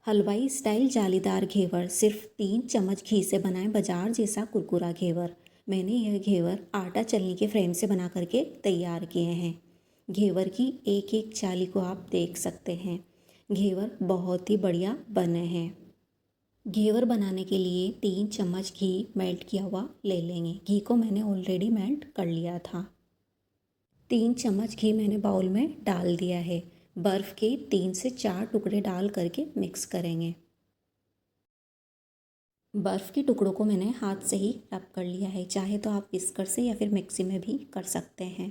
हलवाई स्टाइल जालीदार घेवर सिर्फ 3 चम्मच घी से बनाएं बाजार जैसा कुरकुरा घेवर। मैंने यह घेवर आटा चलनी के फ्रेम से बना करके तैयार किए हैं। घेवर की एक एक चाली को आप देख सकते हैं। घेवर बहुत ही बढ़िया बने हैं। घेवर बनाने के लिए 3 चम्मच घी मेल्ट किया हुआ ले लेंगे। घी को मैंने ऑलरेडी मेल्ट कर लिया था। 3 चम्मच घी मैंने बाउल में डाल दिया है। बर्फ़ के 3 से 4 टुकड़े डाल करके मिक्स करेंगे। बर्फ़ के टुकड़ों को मैंने हाथ से ही रब कर लिया है। चाहे तो आप विस्कर से या फिर मिक्सी में भी कर सकते हैं।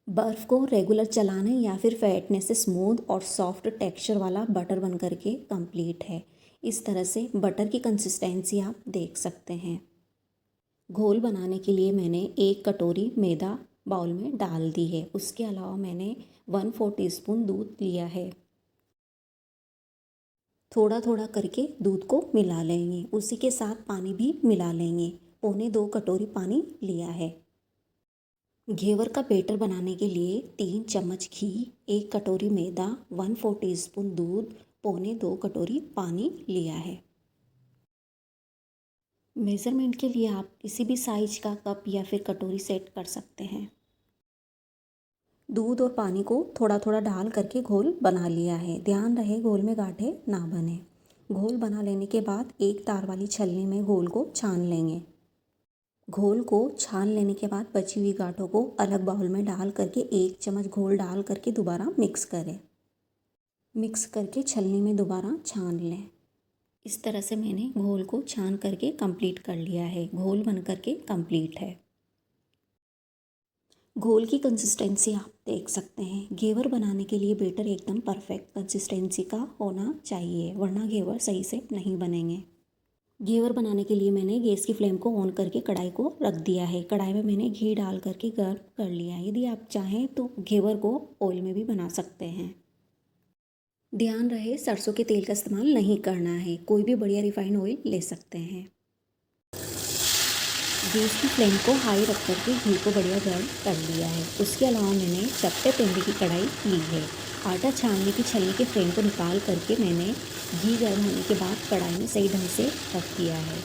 बर्फ़ को रेगुलर चलाने या फिर फेंटने से स्मूथ और सॉफ्ट टेक्सचर वाला बटर बन करके कंप्लीट है। इस तरह से बटर की कंसिस्टेंसी आप देख सकते हैं। घोल बनाने के लिए मैंने 1 कटोरी मैदा बाउल में डाल दी है। उसके अलावा मैंने 1/4 टीस्पून दूध लिया है। थोड़ा थोड़ा करके दूध को मिला लेंगे। उसी के साथ पानी भी मिला लेंगे। 1.25 कटोरी पानी लिया है। घेवर का बैटर बनाने के लिए 3 चम्मच घी, 1 कटोरी मैदा, 1/4 टीस्पून दूध, 1.25 कटोरी पानी लिया है। मेज़रमेंट के लिए आप किसी भी साइज का कप या फिर कटोरी सेट कर सकते हैं। दूध और पानी को थोड़ा थोड़ा डाल करके घोल बना लिया है। ध्यान रहे घोल में गांठें ना बने। घोल बना लेने के बाद एक तार वाली छलनी में घोल को छान लेंगे। घोल को छान लेने के बाद बची हुई गांठों को अलग बाउल में डाल करके 1 चम्मच घोल डाल करके दोबारा मिक्स करें। मिक्स करके छलनी में दोबारा छान लें। इस तरह से मैंने घोल को छान करके कंप्लीट कर लिया है। घोल बन करके कंप्लीट है। घोल की कंसिस्टेंसी आप देख सकते हैं। घेवर बनाने के लिए बैटर एकदम परफेक्ट कंसिस्टेंसी का होना चाहिए, वरना घेवर सही से नहीं बनेंगे। घेवर बनाने के लिए मैंने गैस की फ्लेम को ऑन करके कढ़ाई को रख दिया है। कढ़ाई में मैंने घी डाल करके गर्म कर लिया है। यदि आप चाहें तो घेवर को ऑयल में भी बना सकते हैं। ध्यान रहे सरसों के तेल का इस्तेमाल नहीं करना है। कोई भी बढ़िया रिफाइंड ऑयल ले सकते हैं। गैस की फ्लेम को हाई रख करके घी को बढ़िया गर्म कर लिया है। उसके अलावा मैंने चपटे पेंदे की कढ़ाई ली है। आटा छानने की छलनी के फ्लेम को निकाल करके मैंने घी गर्म होने के बाद कढ़ाई में सही ढंग से रख दिया है।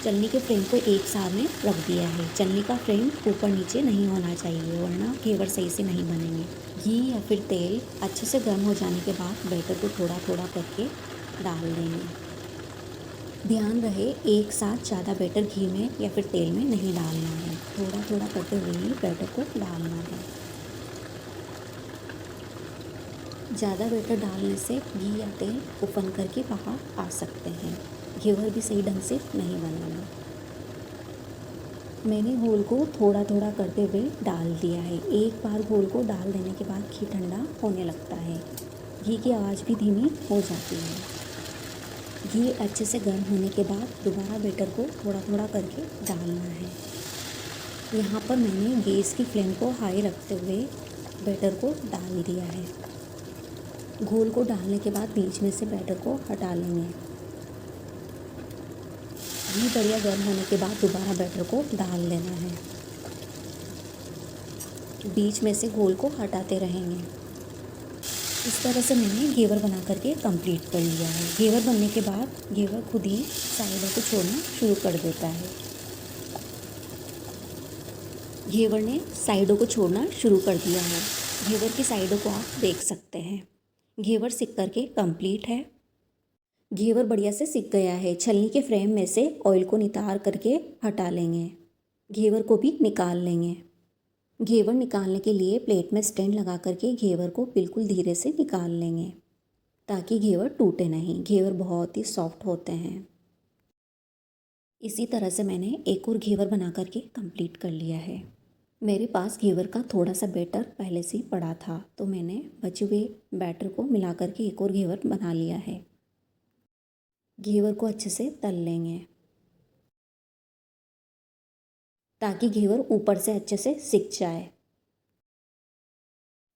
चलनी के फ्लेम को एक साथ में रख दिया है। चलनी का फ्लेम ऊपर नीचे नहीं होना चाहिए, वरना घेवर सही से नहीं बनेंगे। घी या फिर तेल अच्छे से गर्म हो जाने के बाद बैटर को थोड़ा थोड़ा करके डाल देंगे। ध्यान रहे एक साथ ज़्यादा बैटर घी में या फिर तेल में नहीं डालना है। थोड़ा थोड़ा करते हुए ही बैटर को डालना है। ज़्यादा बैटर डालने से घी या तेल उफन करके बाहर आ सकते हैं। घेवर भी सही ढंग से नहीं बनेगा। मैंने घोल को थोड़ा थोड़ा करते हुए डाल दिया है। एक बार घोल को डाल देने के बाद घी ठंडा होने लगता है। घी की आवाज़ भी धीमी हो जाती है। घी अच्छे से गर्म होने के बाद दोबारा बैटर को थोड़ा थोड़ा करके डालना है। यहाँ पर मैंने गैस की फ्लेम को हाई रखते हुए बैटर को डाल दिया है। घोल को डालने के बाद बीच में से बैटर को हटा लेंगे। घी बढ़िया गर्म होने के बाद दोबारा बैटर को डाल लेना है। बीच में से घोल को हटाते रहेंगे। इस तरह से मैंने घेवर बना करके कंप्लीट कर लिया है। घेवर बनने के बाद घेवर खुद ही साइडों को छोड़ना शुरू कर देता है। घेवर ने साइडों को छोड़ना शुरू कर दिया है। घेवर की साइडों को आप देख सकते हैं। घेवर सिक करके कंप्लीट है। घेवर बढ़िया से सिक गया है। छलनी के फ्रेम में से ऑयल को नितार करके हटा लेंगे। घेवर को भी निकाल लेंगे। घेवर निकालने के लिए प्लेट में स्टैंड लगा करके घेवर को बिल्कुल धीरे से निकाल लेंगे, ताकि घेवर टूटे नहीं। घेवर बहुत ही सॉफ्ट होते हैं। इसी तरह से मैंने एक और घेवर बना करके कंप्लीट कर लिया है। मेरे पास घेवर का थोड़ा सा बैटर पहले से ही पड़ा था, तो मैंने बचे हुए बैटर को मिला करके एक और घेवर बना लिया है। घेवर को अच्छे से तल लेंगे, ताकि घेवर ऊपर से अच्छे से सिक जाए।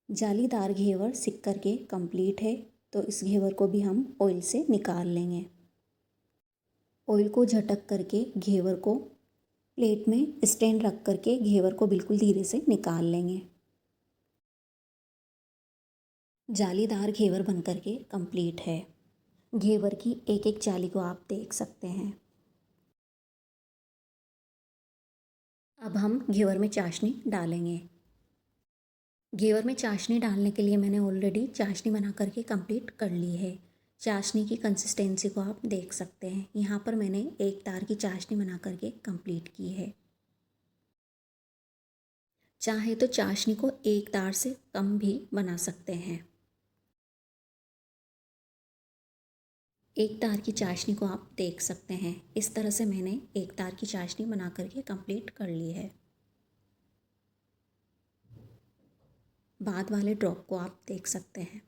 जालीदार घेवर सिक करके कंप्लीट है, तो इस घेवर को भी हम ऑयल से निकाल लेंगे। ऑयल को झटक करके घेवर को प्लेट में स्टैंड रख करके घेवर को बिल्कुल धीरे से निकाल लेंगे। जालीदार घेवर बन करके कंप्लीट है। घेवर की एक एक जाली को आप देख सकते हैं। अब हम घेवर में चाशनी डालेंगे। घेवर में चाशनी डालने के लिए मैंने ऑलरेडी चाशनी बना करके कंप्लीट कर ली है। चाशनी की कंसिस्टेंसी को आप देख सकते हैं। यहाँ पर मैंने एक तार की चाशनी बना करके कंप्लीट की है। चाहे तो चाशनी को एक तार से कम भी बना सकते हैं। एक तार की चाशनी को आप देख सकते हैं। इस तरह से मैंने एक तार की चाशनी बना करके कंप्लीट कर ली है। बाद वाले ड्रॉप को आप देख सकते हैं।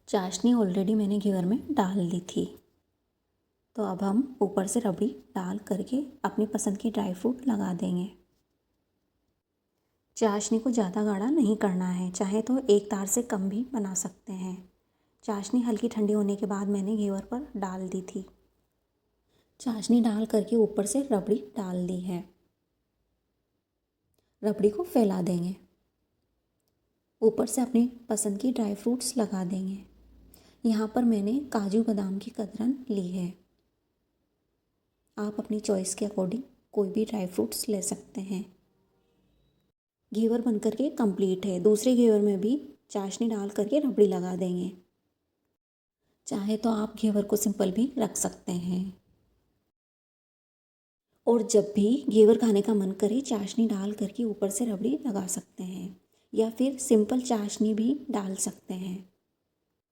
चाशनी ऑलरेडी मैंने घेवर में डाल दी थी, तो अब हम ऊपर से रबड़ी डाल करके अपनी पसंद की ड्राई फ्रूट लगा देंगे। चाशनी को ज़्यादा गाढ़ा नहीं करना है, चाहे तो एक तार से कम भी बना सकते हैं। चाशनी हल्की ठंडी होने के बाद मैंने घेवर पर डाल दी थी। चाशनी डाल करके ऊपर से रबड़ी डाल दी है। रबड़ी को फैला देंगे। ऊपर से अपनी पसंद की ड्राई फ्रूट्स लगा देंगे। यहाँ पर मैंने काजू बादाम की कतरन ली है। आप अपनी चॉइस के अकॉर्डिंग कोई भी ड्राई फ्रूट्स ले सकते हैं। घेवर बन करके कंप्लीट है। दूसरे घेवर में भी चाशनी डाल करके रबड़ी लगा देंगे। चाहे तो आप घेवर को सिंपल भी रख सकते हैं, और जब भी घेवर खाने का मन करे चाशनी डाल करके ऊपर से रबड़ी लगा सकते हैं, या फिर सिंपल चाशनी भी डाल सकते हैं।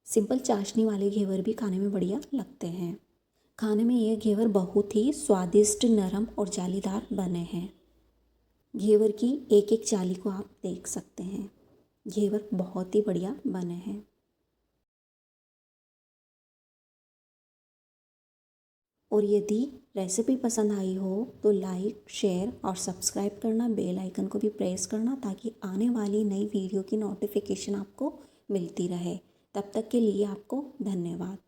सिंपल चाशनी वाले घेवर भी खाने में बढ़िया लगते हैं। खाने में ये घेवर बहुत ही स्वादिष्ट, नरम और जालीदार बने हैं। घेवर की एक एक जाली को आप देख सकते हैं। घेवर बहुत ही बढ़िया बने हैं। और यदि रेसिपी पसंद आई हो तो लाइक, शेयर और सब्सक्राइब करना, बेल आइकन को भी प्रेस करना, ताकि आने वाली नई वीडियो की नोटिफिकेशन आपको मिलती रहे। तब तक के लिए आपको धन्यवाद।